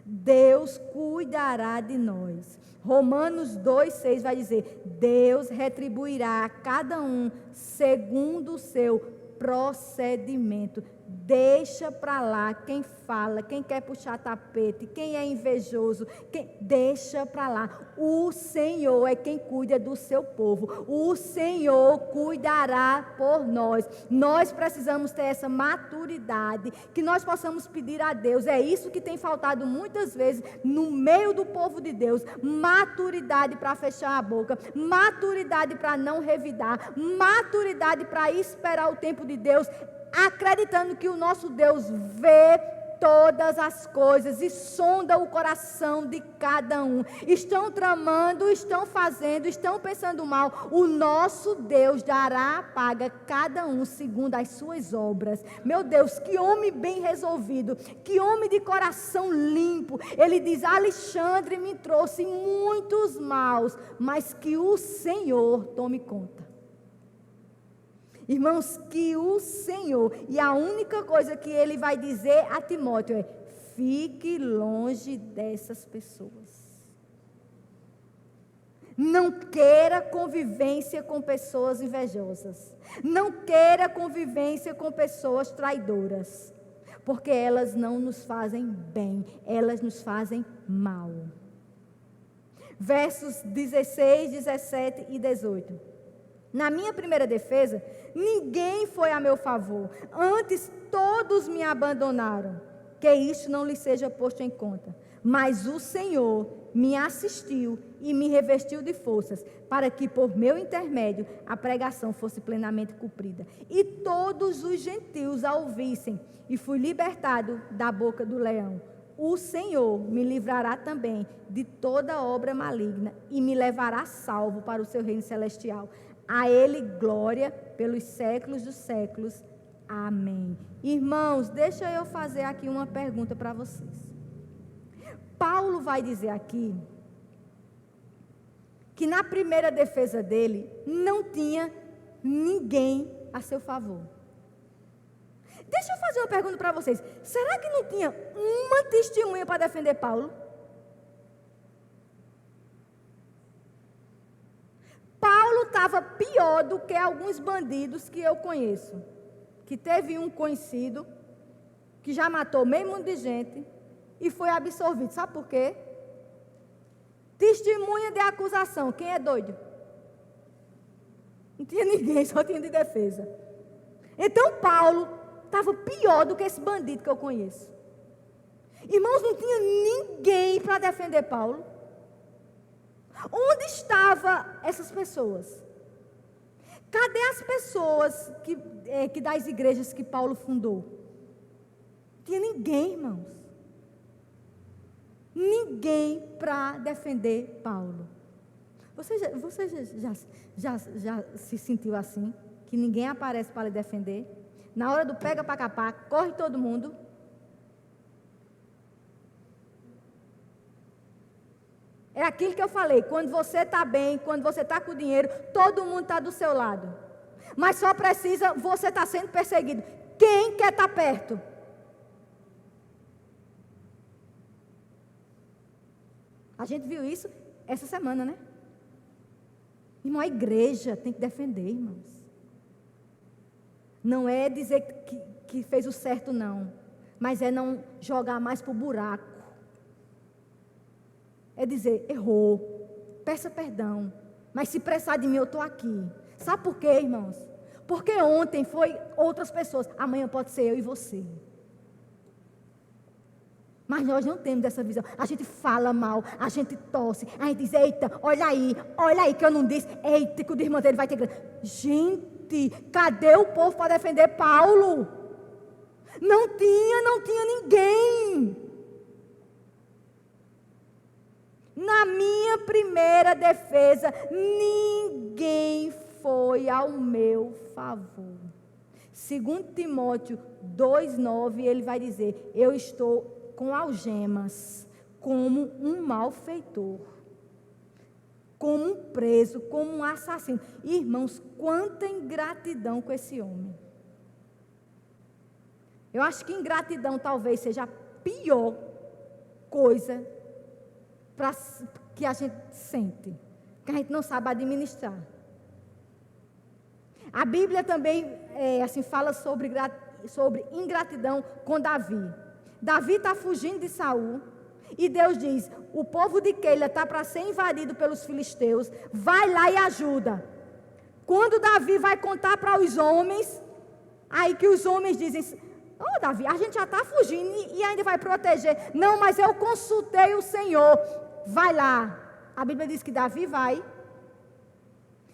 Deus cuidará de nós. Romanos 2,6 vai dizer, Deus retribuirá a cada um segundo o seu procedimento. Deixa para lá quem fala, quem quer puxar tapete, quem é invejoso, deixa para lá. O Senhor é quem cuida do seu povo. O Senhor cuidará por nós. Nós precisamos ter essa maturidade, que nós possamos pedir a Deus. É isso que tem faltado muitas vezes no meio do povo de Deus. Maturidade para fechar a boca, maturidade para não revidar, maturidade para esperar o tempo de Deus, acreditando que o nosso Deus vê todas as coisas e sonda o coração de cada um. Estão tramando, estão fazendo, estão pensando mal. O nosso Deus dará a paga a cada um segundo as suas obras. Meu Deus, que homem bem resolvido, que homem de coração limpo. Ele diz: Alexandre me trouxe muitos maus, mas que o Senhor tome conta. Irmãos, que o Senhor, e a única coisa que ele vai dizer a Timóteo é: fique longe dessas pessoas. Não queira convivência com pessoas invejosas. Não queira convivência com pessoas traidoras. Porque elas não nos fazem bem, elas nos fazem mal. Versos 16, 17 e 18. Na minha primeira defesa, ninguém foi a meu favor. Antes, todos me abandonaram. Que isso não lhe seja posto em conta. Mas o Senhor me assistiu e me revestiu de forças, para que por meu intermédio a pregação fosse plenamente cumprida. E todos os gentios a ouvissem, e fui libertado da boca do leão. O Senhor me livrará também de toda obra maligna e me levará salvo para o seu reino celestial. A Ele glória pelos séculos dos séculos. Amém. Irmãos, deixa eu fazer aqui uma pergunta para vocês. Paulo vai dizer aqui que na primeira defesa dele não tinha ninguém a seu favor. Deixa eu fazer uma pergunta para vocês. Será que não tinha uma testemunha para defender Paulo? Paulo estava pior do que alguns bandidos que eu conheço. Que teve um conhecido que já matou meio mundo de gente e foi absolvido. Sabe por quê? Testemunha de acusação. Quem é doido? Não tinha ninguém, só tinha de defesa. Então Paulo estava pior do que esse bandido que eu conheço. Irmãos, não tinha ninguém para defender Paulo. Onde estavam essas pessoas? Cadê as pessoas que das igrejas que Paulo fundou? Não tinha ninguém, irmãos. Ninguém para defender Paulo. Você já se sentiu assim? Que ninguém aparece para lhe defender? Na hora do pega para capar, corre todo mundo. É aquilo que eu falei, quando você está bem, quando você está com dinheiro, todo mundo está do seu lado. Mas só precisa, você está sendo perseguido. Quem quer estar perto? A gente viu isso essa semana, né? Irmão, a igreja tem que defender, irmãos. Não é dizer que fez o certo, não. Mas é não jogar mais para o buraco. É dizer, errou, peça perdão, mas se precisar de mim, eu estou aqui. Sabe por quê, irmãos? Porque ontem foi outras pessoas, amanhã pode ser eu e você. Mas nós não temos essa visão. A gente fala mal, a gente tosse, a gente diz, eita, olha aí que eu não disse, eita, que o irmão dele vai ter grana. Gente, cadê o povo para defender Paulo? Não tinha ninguém. Na minha primeira defesa, ninguém foi ao meu favor. Segundo Timóteo 2,9, ele vai dizer, eu estou com algemas, como um malfeitor, como um preso, como um assassino. Irmãos, quanta ingratidão com esse homem. Eu acho que ingratidão talvez seja a pior coisa que a gente sente, que a gente não sabe administrar. A Bíblia também fala sobre sobre ingratidão com Davi. Davi está fugindo de Saul. E Deus diz: o povo de Keila está para ser invadido pelos filisteus. Vai lá e ajuda. Quando Davi vai contar para os homens, aí que os homens dizem: oh, Davi, a gente já está fugindo e ainda vai proteger. Não, mas eu consultei o Senhor. Vai lá. A Bíblia diz que Davi vai,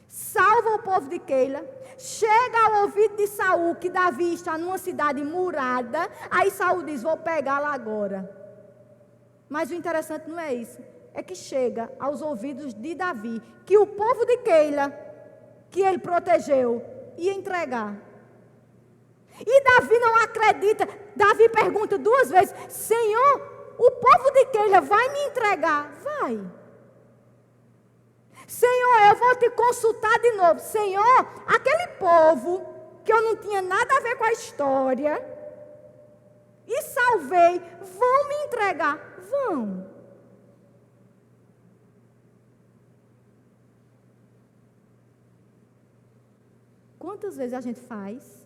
salva o povo de Keila, chega ao ouvido de Saul que Davi está numa cidade murada. Aí Saul diz: vou pegá-la agora. Mas o interessante não é isso, é que chega aos ouvidos de Davi que o povo de Keila, que ele protegeu, ia entregar. E Davi não acredita. Davi pergunta 2 vezes: Senhor, o povo de Keila vai me entregar? Vai. Senhor, eu vou te consultar de novo. Senhor, aquele povo que eu não tinha nada a ver com a história e salvei, vão me entregar? Vão. Quantas vezes a gente faz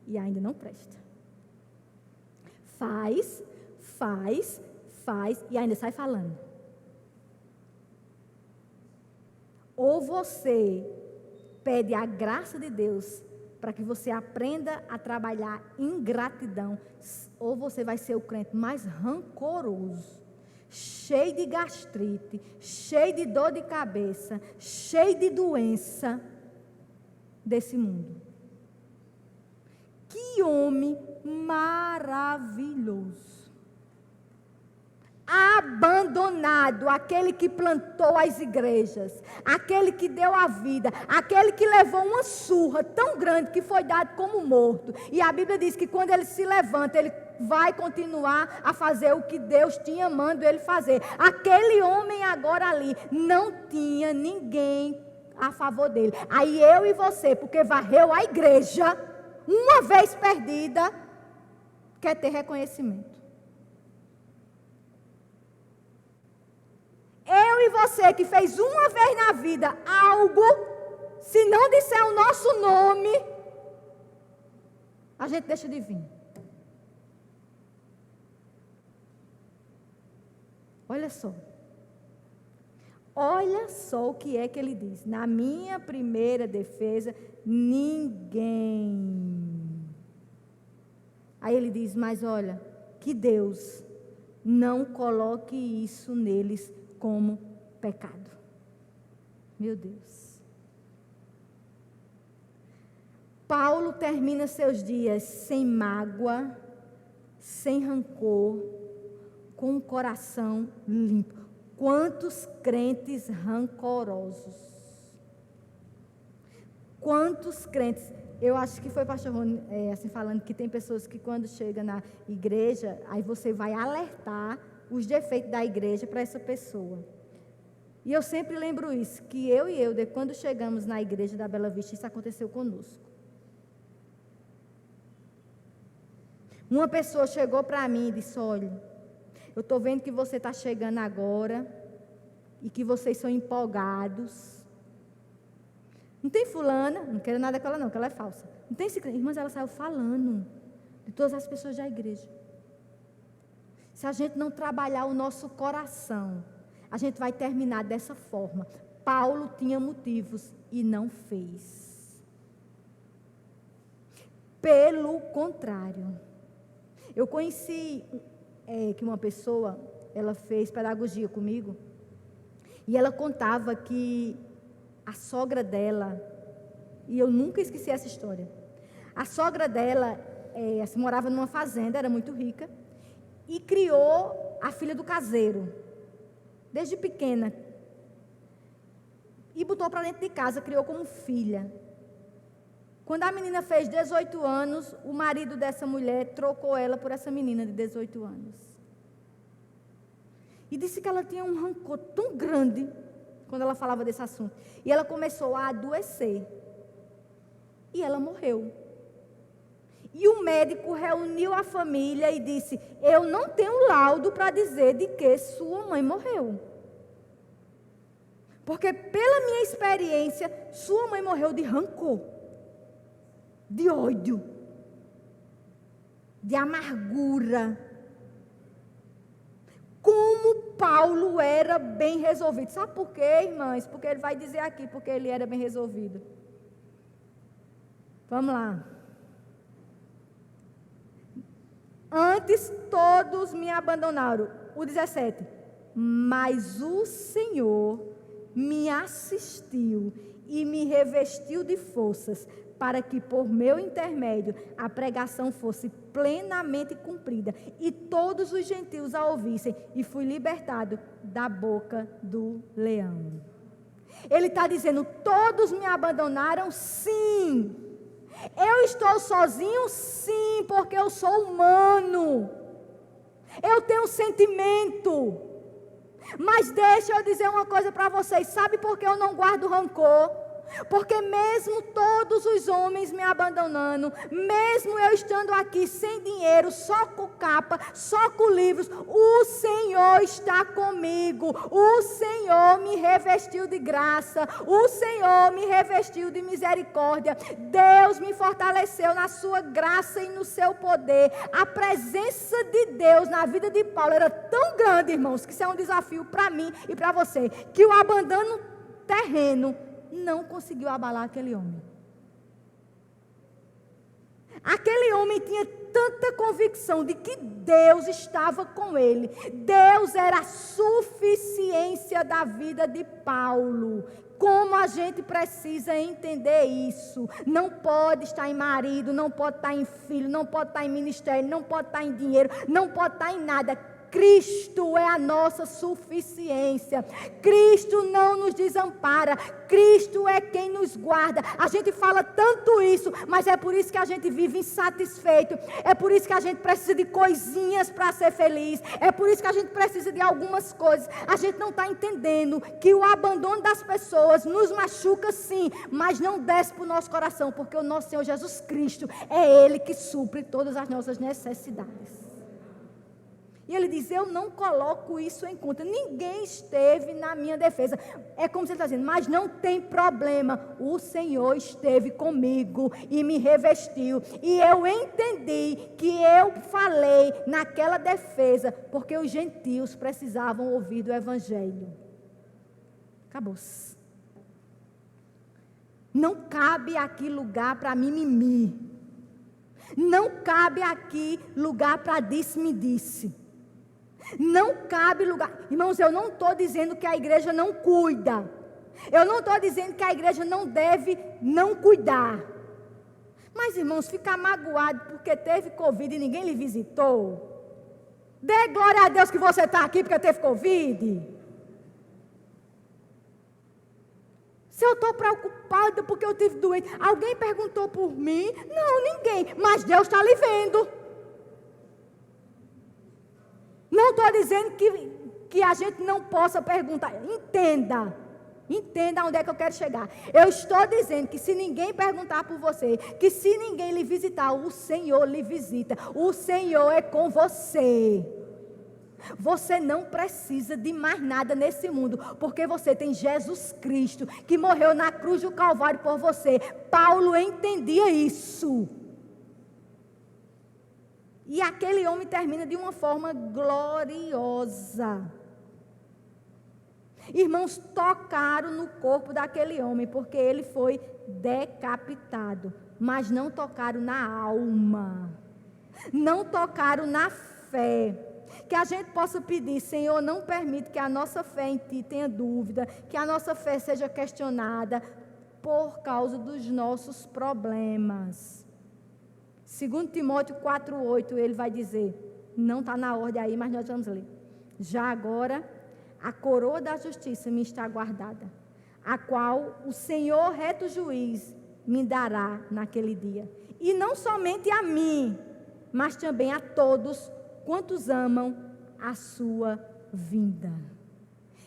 e ainda não presta? Faz e ainda sai falando. Ou você pede a graça de Deus para que você aprenda a trabalhar em gratidão, ou você vai ser o crente mais rancoroso, cheio de gastrite, cheio de dor de cabeça, cheio de doença desse mundo. Que homem maravilhoso! Abandonado, aquele que plantou as igrejas, aquele que deu a vida, aquele que levou uma surra tão grande que foi dado como morto. E a Bíblia diz que quando ele se levanta, ele vai continuar a fazer o que Deus tinha mandado ele fazer. Aquele homem agora ali não tinha ninguém a favor dele. Aí eu e você, porque varreu a igreja, uma vez perdida, quer ter reconhecimento. Eu e você que fez uma vez na vida algo, se não disser o nosso nome, a gente deixa de vir. Olha só. Olha só o que é que ele diz. Na minha primeira defesa, ninguém. Aí ele diz: mas olha, que Deus não coloque isso neles como pecado. Meu Deus. Paulo termina seus dias sem mágoa, sem rancor, com o coração limpo. Quantos crentes rancorosos. Quantos crentes. Eu acho que foi o pastor Rony, assim, falando que tem pessoas que quando chega na igreja, aí você vai alertar os defeitos da igreja para essa pessoa. E eu sempre lembro isso, que eu e Euder, quando chegamos na igreja da Bela Vista, isso aconteceu conosco. Uma pessoa chegou para mim e disse: olha, eu estou vendo que você está chegando agora e que vocês são empolgados. Não tem fulana, não quero nada com ela não, que ela é falsa. Não tem irmãs, ela saiu falando de todas as pessoas da igreja. Se a gente não trabalhar o nosso coração, a gente vai terminar dessa forma. Paulo tinha motivos e não fez. Pelo contrário, eu conheci que uma pessoa, ela fez pedagogia comigo, e ela contava que a sogra dela, e eu nunca esqueci essa história, a sogra dela morava numa fazenda, era muito rica, e criou a filha do caseiro, desde pequena, e botou para dentro de casa, criou como filha. Quando a menina fez 18 anos, o marido dessa mulher trocou ela por essa menina de 18 anos. E disse que ela tinha um rancor tão grande, quando ela falava desse assunto. E ela começou a adoecer. E ela morreu. E o médico reuniu a família e disse: eu não tenho laudo para dizer de que sua mãe morreu. Porque pela minha experiência, sua mãe morreu de rancor. de ódio, de amargura. Como Paulo era bem resolvido. Sabe por quê, irmãs? Porque ele vai dizer aqui, porque ele era bem resolvido. Vamos lá. Antes todos me abandonaram. O 17. Mas o Senhor me assistiu e me revestiu de forças, para que por meu intermédio a pregação fosse plenamente cumprida e todos os gentios a ouvissem, e fui libertado da boca do leão. Ele está dizendo: todos me abandonaram, sim. Eu estou sozinho, sim, porque eu sou humano. Eu tenho sentimento. Mas deixa eu dizer uma coisa para vocês. Sabe por que eu não guardo rancor? Porque mesmo todos os homens me abandonando, mesmo eu estando aqui sem dinheiro, só com capa, só com livros, o Senhor está comigo. O Senhor me revestiu de graça, o Senhor me revestiu de misericórdia. Deus me fortaleceu na sua graça e no seu poder. A presença de Deus na vida de Paulo era tão grande, irmãos, que isso é um desafio para mim e para você, que o abandono terreno não conseguiu abalar aquele homem. Aquele homem tinha tanta convicção de que Deus estava com ele. Deus era a suficiência da vida de Paulo. Como a gente precisa entender isso? Não pode estar em marido, não pode estar em filho, não pode estar em ministério, não pode estar em dinheiro, não pode estar em nada. Cristo é a nossa suficiência. Cristo não nos desampara. Cristo é quem nos guarda. A gente fala tanto isso, mas é por isso que a gente vive insatisfeito. É por isso que a gente precisa de coisinhas para ser feliz. É por isso que a gente precisa de algumas coisas. A gente não está entendendo que o abandono das pessoas nos machuca, sim, mas não desce para o nosso coração, porque o nosso Senhor Jesus Cristo é Ele que supre todas as nossas necessidades. E ele diz: eu não coloco isso em conta. Ninguém esteve na minha defesa. É como se ele está dizendo: mas não tem problema. O Senhor esteve comigo e me revestiu. E eu entendi que eu falei naquela defesa, porque os gentios precisavam ouvir do Evangelho. Acabou-se. Não cabe aqui lugar para mimimi. Não cabe aqui lugar para disse-me-disse. Não cabe lugar. Irmãos, eu não estou dizendo que a igreja não cuida. Eu não estou dizendo que a igreja não deve não cuidar. Mas, irmãos, ficar magoado porque teve Covid e ninguém lhe visitou. Dê glória a Deus que você está aqui porque teve Covid. Se eu estou preocupada porque eu tive doente, alguém perguntou por mim? Não, ninguém. Mas Deus está lhe vendo. Não estou dizendo que a gente não possa perguntar. Entenda onde é que eu quero chegar. Eu estou dizendo que se ninguém perguntar por você, que se ninguém lhe visitar, o Senhor lhe visita. O Senhor é com você. Você não precisa de mais nada nesse mundo, porque você tem Jesus Cristo, que morreu na cruz do Calvário por você. Paulo entendia isso. E aquele homem termina de uma forma gloriosa. Irmãos, tocaram no corpo daquele homem, porque ele foi decapitado. Mas não tocaram na alma. Não tocaram na fé. Que a gente possa pedir: Senhor, não permite que a nossa fé em Ti tenha dúvida, que a nossa fé seja questionada por causa dos nossos problemas. 2 Timóteo 4,8, ele vai dizer, não está na ordem aí, mas nós vamos ler. Já agora, a coroa da justiça me está guardada, a qual o Senhor reto juiz me dará naquele dia. E não somente a mim, mas também a todos quantos amam a sua vinda.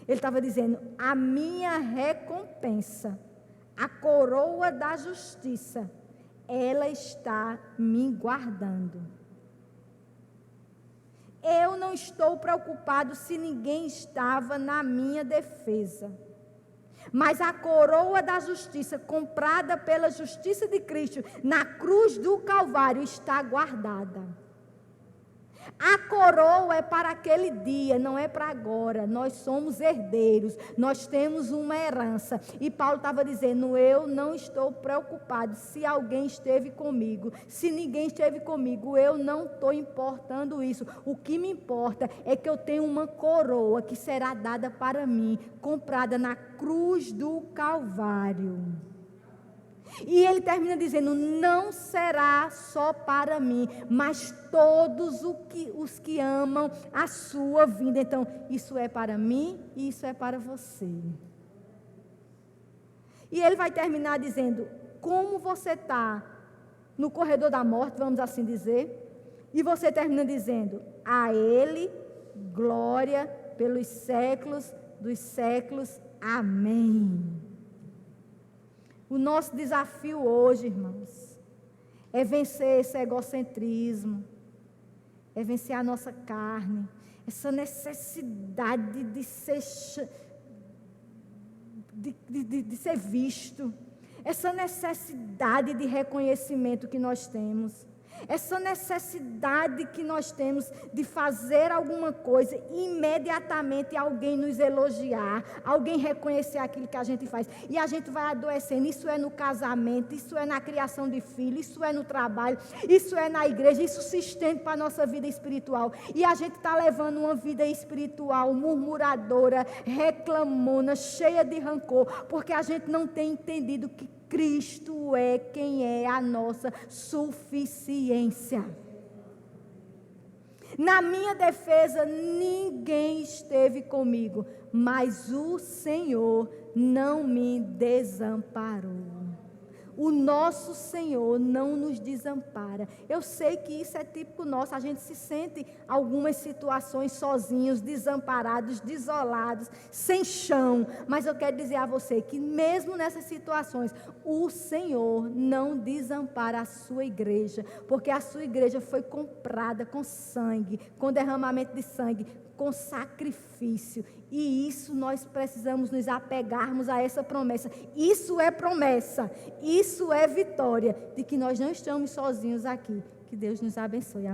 Ele estava dizendo: a minha recompensa, a coroa da justiça, ela está me guardando. Eu não estou preocupado se ninguém estava na minha defesa. Mas a coroa da justiça, comprada pela justiça de Cristo, na cruz do Calvário, está guardada. A coroa é para aquele dia, não é para agora. Nós somos herdeiros, nós temos uma herança. E Paulo estava dizendo, eu não estou preocupado se alguém esteve comigo, se ninguém esteve comigo, eu não estou importando isso. O que me importa é que eu tenho uma coroa que será dada para mim, comprada na cruz do Calvário. E ele termina dizendo, não será só para mim, mas todos os que amam a sua vinda. Então, isso é para mim e isso é para você. E ele vai terminar dizendo, como você está no corredor da morte, vamos assim dizer, e você termina dizendo, a ele glória pelos séculos dos séculos. Amém. O nosso desafio hoje, irmãos, é vencer esse egocentrismo, é vencer a nossa carne, essa necessidade de ser visto, essa necessidade de reconhecimento que nós temos. Essa necessidade que nós temos de fazer alguma coisa e imediatamente alguém nos elogiar, alguém reconhecer aquilo que a gente faz. E a gente vai adoecendo. Isso é no casamento, isso é na criação de filhos, isso é no trabalho, isso é na igreja, isso se estende para a nossa vida espiritual. E a gente está levando uma vida espiritual murmuradora, reclamona, cheia de rancor, porque a gente não tem entendido que Cristo é quem é a nossa suficiência. Na minha defesa, ninguém esteve comigo, mas o Senhor não me desamparou. O nosso Senhor não nos desampara. Eu sei que isso é típico nosso. A gente se sente em algumas situações sozinhos, desamparados, desolados, sem chão. Mas eu quero dizer a você que mesmo nessas situações, o Senhor não desampara a sua igreja. Porque a sua igreja foi comprada com sangue, com derramamento de sangue, com sacrifício. E isso nós precisamos nos apegarmos a essa promessa. Isso é promessa, isso é vitória de que nós não estamos sozinhos aqui. Que Deus nos abençoe. Amém.